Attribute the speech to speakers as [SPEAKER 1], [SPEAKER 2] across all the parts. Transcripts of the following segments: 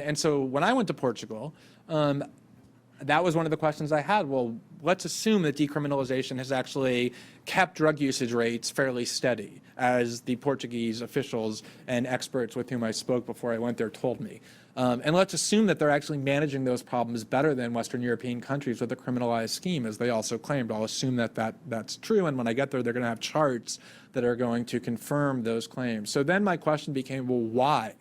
[SPEAKER 1] And so when I went to Portugal, that was one of the questions I had. Well, let's assume that decriminalization has actually kept drug usage rates fairly steady, as the Portuguese officials and experts with whom I spoke before I went there told me. And let's assume that they're actually managing those problems better than Western European countries with a criminalized scheme, as they also claimed. I'll assume that that's true, and when I get there, they're going to have charts that are going to confirm those claims. So then my question became, well, why?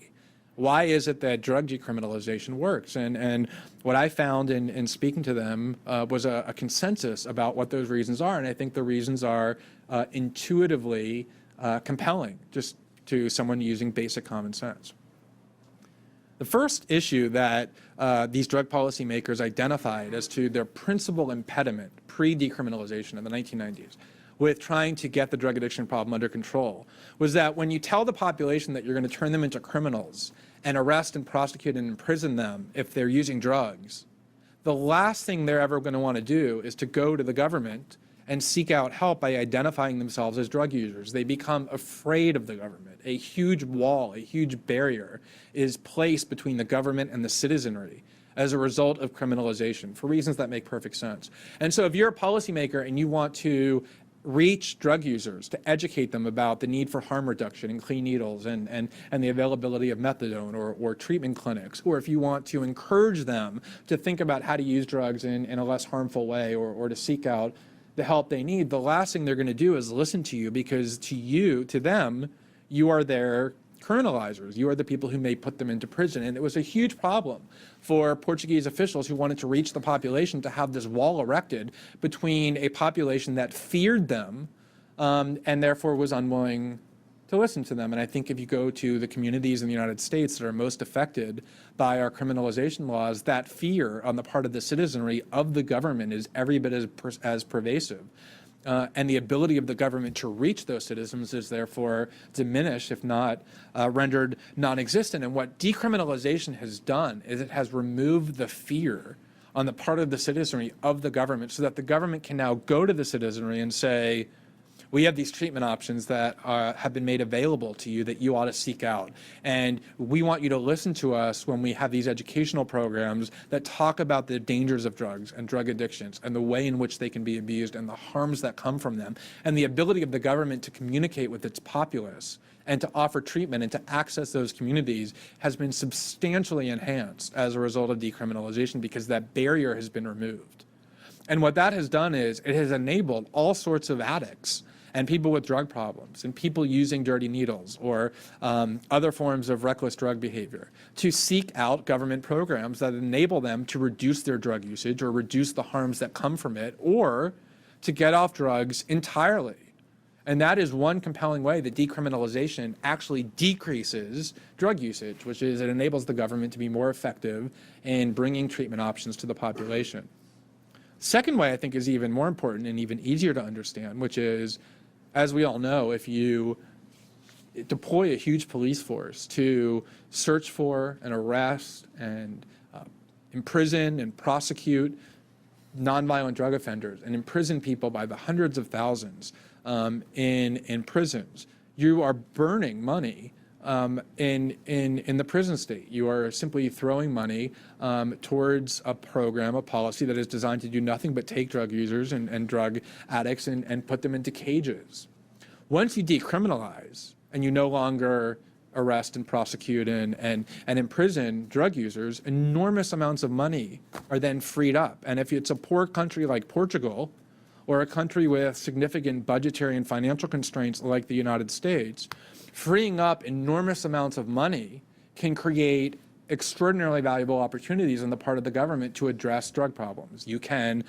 [SPEAKER 1] Why is it that drug decriminalization works? And what I found in speaking to them was a consensus about what those reasons are. And I think the reasons are intuitively compelling, just to someone using basic common sense. The first issue that these drug policymakers identified as to their principal impediment pre-decriminalization in the 1990s with trying to get the drug addiction problem under control was that when you tell the population that you're going to turn them into criminals and arrest and prosecute and imprison them if they're using drugs, the last thing they're ever going to want to do is to go to the government and seek out help by identifying themselves as drug users. They become afraid of the government. A huge wall, a huge barrier is placed between the government and the citizenry as a result of criminalization for reasons that make perfect sense. And so if you're a policymaker and you want to reach drug users to educate them about the need for harm reduction and clean needles and the availability of methadone or treatment clinics, or if you want to encourage them to think about how to use drugs in a less harmful way or to seek out the help they need, the last thing they're going to do is listen to you, because to them, you are their criminalizers. You are the people who may put them into prison. And it was a huge problem for Portuguese officials who wanted to reach the population to have this wall erected between a population that feared them and therefore was unwilling to listen to them. And I think if you go to the communities in the United States that are most affected by our criminalization laws, that fear on the part of the citizenry of the government is every bit as pervasive. And the ability of the government to reach those citizens is therefore diminished, if not rendered non-existent. And what decriminalization has done is it has removed the fear on the part of the citizenry of the government, so that the government can now go to the citizenry and say, we have these treatment options that have been made available to you that you ought to seek out. And we want you to listen to us when we have these educational programs that talk about the dangers of drugs and drug addictions and the way in which they can be abused and the harms that come from them. And the ability of the government to communicate with its populace and to offer treatment and to access those communities has been substantially enhanced as a result of decriminalization, because that barrier has been removed. And what that has done is it has enabled all sorts of addicts and people with drug problems and people using dirty needles or other forms of reckless drug behavior to seek out government programs that enable them to reduce their drug usage or reduce the harms that come from it, or to get off drugs entirely. And that is one compelling way that decriminalization actually decreases drug usage, which is it enables the government to be more effective in bringing treatment options to the population. Second way I think is even more important and even easier to understand, which is, as we all know, if you deploy a huge police force to search for and arrest and imprison and prosecute nonviolent drug offenders and imprison people by the hundreds of thousands in prisons, you are burning money in the prison state. You are simply throwing money towards a program, a policy that is designed to do nothing but take drug users and drug addicts and put them into cages. Once you decriminalize and you no longer arrest and prosecute and imprison drug users, enormous amounts of money are then freed up. And if it's a poor country like Portugal, or a country with significant budgetary and financial constraints like the United States, freeing up enormous amounts of money can create extraordinarily valuable opportunities on the part of the government to address drug problems. You can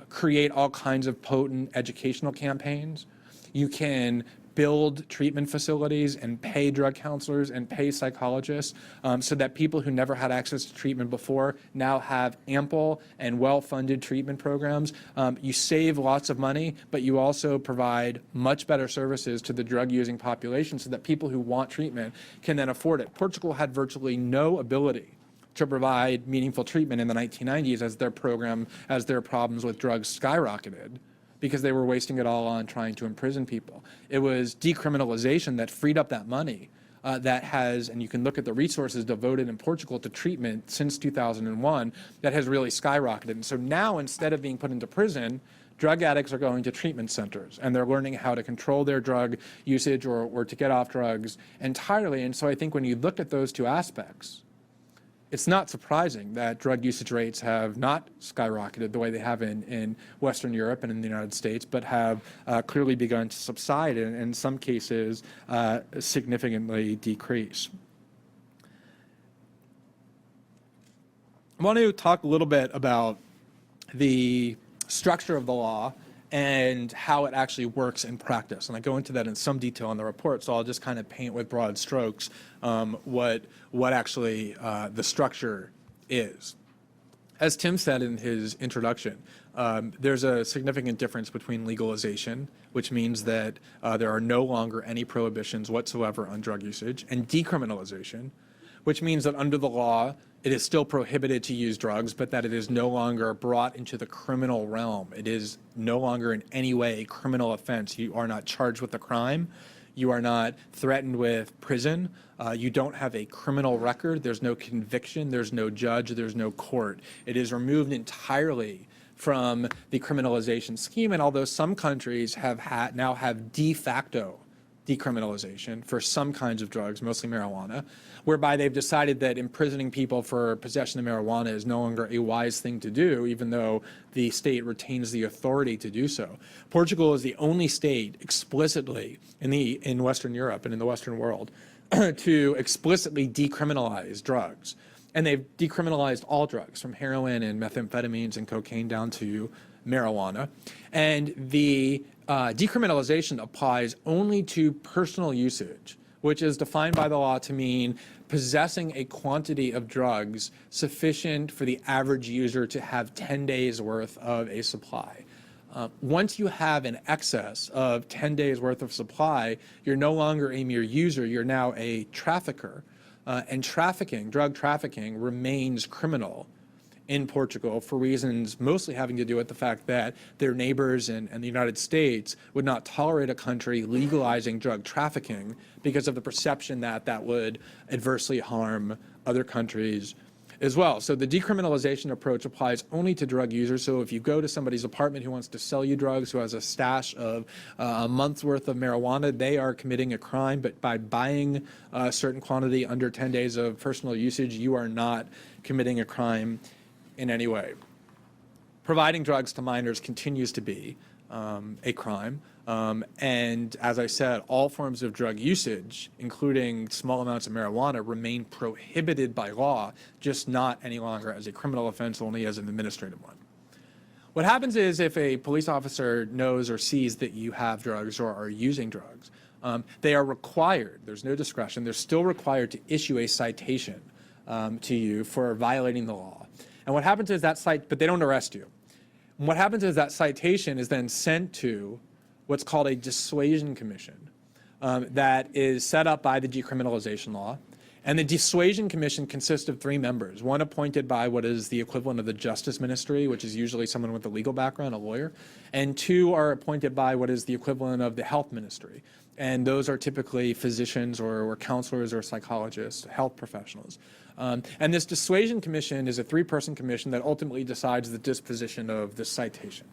[SPEAKER 1] create all kinds of potent educational campaigns. You can build treatment facilities and pay drug counselors and pay psychologists so that people who never had access to treatment before now have ample and well-funded treatment programs. You save lots of money, but you also provide much better services to the drug-using population so that people who want treatment can then afford it. Portugal had virtually no ability to provide meaningful treatment in the 1990s as their problems with drugs skyrocketed, because they were wasting it all on trying to imprison people. It was decriminalization that freed up that money that has, and you can look at the resources devoted in Portugal to treatment since 2001, that has really skyrocketed. And so now, instead of being put into prison, drug addicts are going to treatment centers, and they're learning how to control their drug usage or to get off drugs entirely. And so I think when you look at those two aspects, it's not surprising that drug usage rates have not skyrocketed the way they have in Western Europe and in the United States, but have clearly begun to subside and in some cases significantly decrease. I want to talk a little bit about the structure of the law and how it actually works in practice. And I go into that in some detail in the report, so I'll just kind of paint with broad strokes what actually the structure is. As Tim said in his introduction, there's a significant difference between legalization, which means that there are no longer any prohibitions whatsoever on drug usage, and decriminalization, which means that under the law, it is still prohibited to use drugs, but that it is no longer brought into the criminal realm. It is no longer in any way a criminal offense. You are not charged with a crime. You are not threatened with prison. You don't have a criminal record. There's no conviction. There's no judge. There's no court. It is removed entirely from the criminalization scheme. And although some countries now have de facto decriminalization for some kinds of drugs, mostly marijuana, whereby they've decided that imprisoning people for possession of marijuana is no longer a wise thing to do, even though the state retains the authority to do so. Portugal is the only state explicitly in Western Europe and in the Western world to explicitly decriminalize drugs. And they've decriminalized all drugs, from heroin and methamphetamines and cocaine down to marijuana. And the decriminalization applies only to personal usage, which is defined by the law to mean possessing a quantity of drugs sufficient for the average user to have 10 days worth of a supply. Once you have an excess of 10 days worth of supply, you're no longer a mere user, you're now a trafficker. And drug trafficking remains criminal in Portugal for reasons mostly having to do with the fact that their neighbors and the United States would not tolerate a country legalizing drug trafficking because of the perception that that would adversely harm other countries as well. So the decriminalization approach applies only to drug users. So if you go to somebody's apartment who wants to sell you drugs, who has a stash of a month's worth of marijuana, they are committing a crime. But by buying a certain quantity under 10 days of personal usage, you are not committing a crime in any way. Providing drugs to minors continues to be a crime. And as I said, all forms of drug usage, including small amounts of marijuana, remain prohibited by law, just not any longer as a criminal offense, only as an administrative one. What happens is if a police officer knows or sees that you have drugs or are using drugs, they are required, there's no discretion, they're still required to issue a citation to you for violating the law. And what happens is but they don't arrest you. And what happens is that citation is then sent to what's called a dissuasion commission that is set up by the decriminalization law. And the dissuasion commission consists of 3 members, one appointed by what is the equivalent of the Justice Ministry, which is usually someone with a legal background, a lawyer, and 2 are appointed by what is the equivalent of the Health Ministry. And those are typically physicians or counselors or psychologists, health professionals. And this dissuasion commission is a 3-person commission that ultimately decides the disposition of the citation.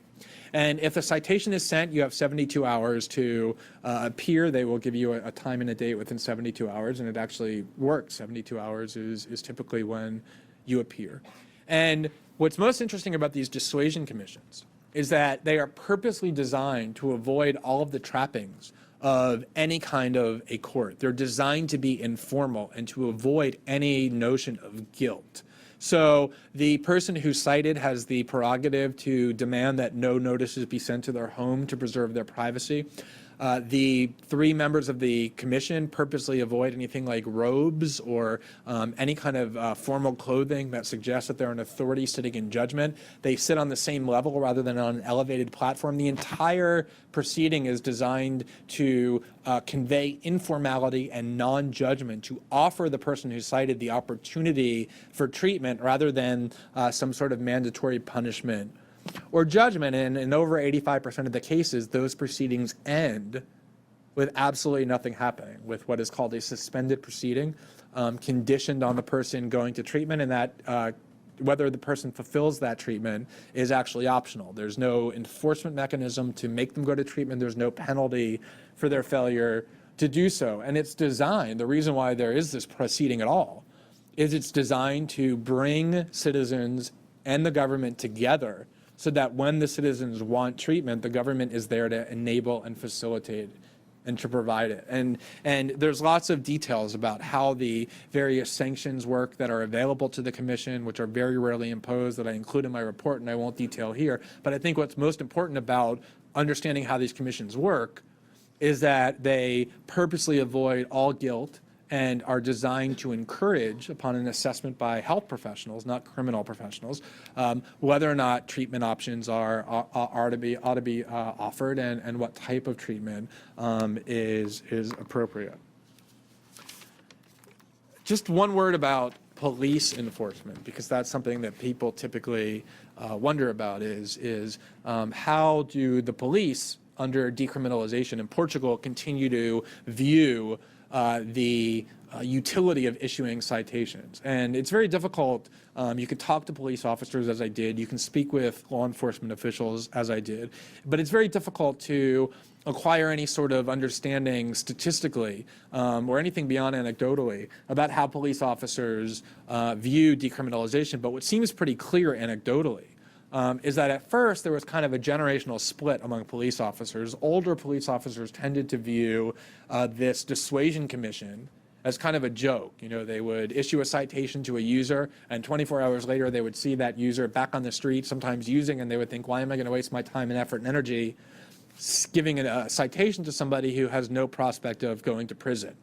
[SPEAKER 1] And if a citation is sent, you have 72 hours to appear. They will give you a time and a date within 72 hours, and it actually works. 72 hours is typically when you appear. And what's most interesting about these dissuasion commissions is that they are purposely designed to avoid all of the trappings of any kind of a court. They're designed to be informal and to avoid any notion of guilt. So the person who's cited has the prerogative to demand that no notices be sent to their home to preserve their privacy. The 3 members of the commission purposely avoid anything like robes or any kind of formal clothing that suggests that they're an authority sitting in judgment. They sit on the same level rather than on an elevated platform. The entire proceeding is designed to convey informality and non-judgment, to offer the person who cited the opportunity for treatment rather than some sort of mandatory punishment or judgment. And in over 85% of the cases, those proceedings end with absolutely nothing happening, with what is called a suspended proceeding, conditioned on the person going to treatment, and that whether the person fulfills that treatment is actually optional. There's no enforcement mechanism to make them go to treatment. There's no penalty for their failure to do so. And it's designed, the reason why there is this proceeding at all, is it's designed to bring citizens and the government together so that when the citizens want treatment, the government is there to enable and facilitate and to provide it. And there's lots of details about how the various sanctions work that are available to the commission, which are very rarely imposed, that I include in my report and I won't detail here. But I think what's most important about understanding how these commissions work is that they purposely avoid all guilt and are designed to encourage, upon an assessment by health professionals, not criminal professionals, whether or not treatment options ought to be offered and what type of treatment is appropriate. Just one word about police enforcement, because that's something that people typically wonder about, is how do the police under decriminalization in Portugal continue to view the utility of issuing citations. And it's very difficult. You can talk to police officers, as I did. You can speak with law enforcement officials, as I did. But it's very difficult to acquire any sort of understanding statistically or anything beyond anecdotally about how police officers view decriminalization. But what seems pretty clear anecdotally is that at first there was kind of a generational split among police officers. Older police officers tended to view this dissuasion commission as kind of a joke. You know, they would issue a citation to a user, and 24 hours later they would see that user back on the street, sometimes using, and they would think, why am I going to waste my time and effort and energy giving a citation to somebody who has no prospect of going to prison?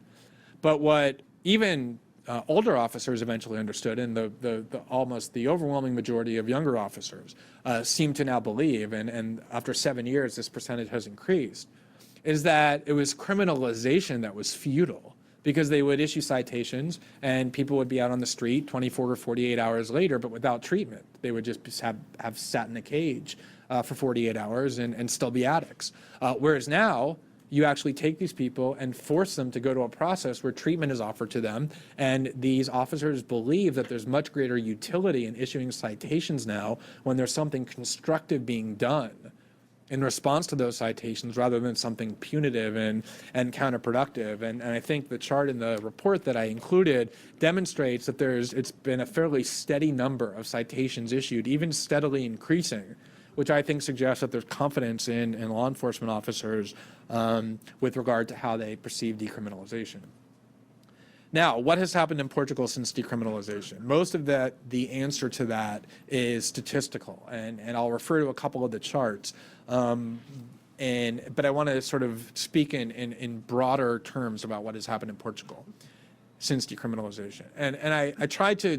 [SPEAKER 1] But what even older officers eventually understood, and almost the overwhelming majority of younger officers seem to now believe, and after 7 years this percentage has increased, is that it was criminalization that was futile, because they would issue citations and people would be out on the street 24 or 48 hours later, but without treatment. They would just have sat in a cage for 48 hours and still be addicts. Whereas now, you actually take these people and force them to go to a process where treatment is offered to them, and these officers believe that there's much greater utility in issuing citations now when there's something constructive being done in response to those citations rather than something punitive and counterproductive. And I think the chart in the report that I included demonstrates that it's been a fairly steady number of citations issued, even steadily increasing, which I think suggests that there's confidence in law enforcement officers with regard to how they perceive decriminalization. Now, what has happened in Portugal since decriminalization? Most of the answer to that is statistical, and I'll refer to a couple of the charts. But I want to sort of speak in broader terms about what has happened in Portugal since decriminalization. And I tried to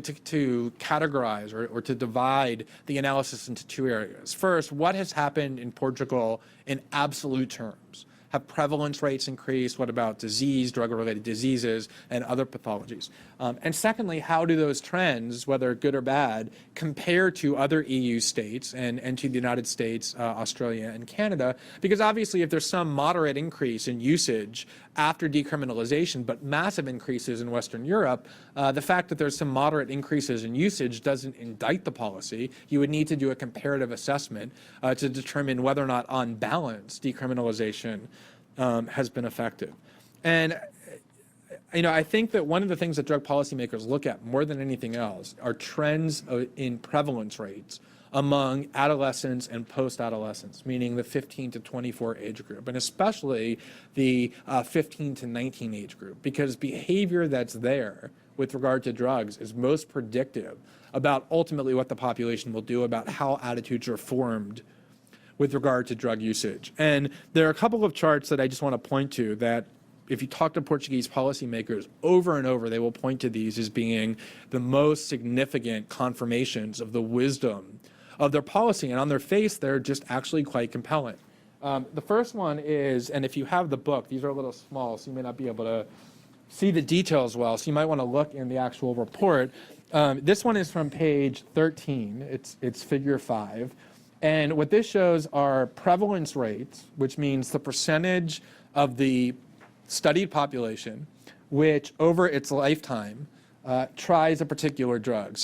[SPEAKER 1] categorize or to divide the analysis into two areas. First, what has happened in Portugal in absolute terms? Have prevalence rates increased? What about disease, drug-related diseases, and other pathologies? And secondly, how do those trends, whether good or bad, compare to other EU states and to the United States, Australia, and Canada? Because obviously, if there's some moderate increase in usage after decriminalization, but massive increases in Western Europe, the fact that there's some moderate increases in usage doesn't indict the policy. You would need to do a comparative assessment to determine whether or not, on balance, decriminalization has been effective. And I think that one of the things that drug policymakers look at more than anything else are trends in prevalence rates among adolescents and post-adolescents, meaning the 15 to 24 age group, and especially the 15 to 19 age group, because behavior that's there with regard to drugs is most predictive about ultimately what the population will do, about how attitudes are formed with regard to drug usage. And there are a couple of charts that I just want to point to that, if you talk to Portuguese policymakers over and over, they will point to these as being the most significant confirmations of the wisdom of their policy. And on their face, they're just actually quite compelling. The first one is, and if you have the book, these are a little small, so you may not be able to see the details well, so you might want to look in the actual report. This one is from page 13. It's figure 5. And what this shows are prevalence rates, which means the percentage of the studied population which over its lifetime tries a particular drug.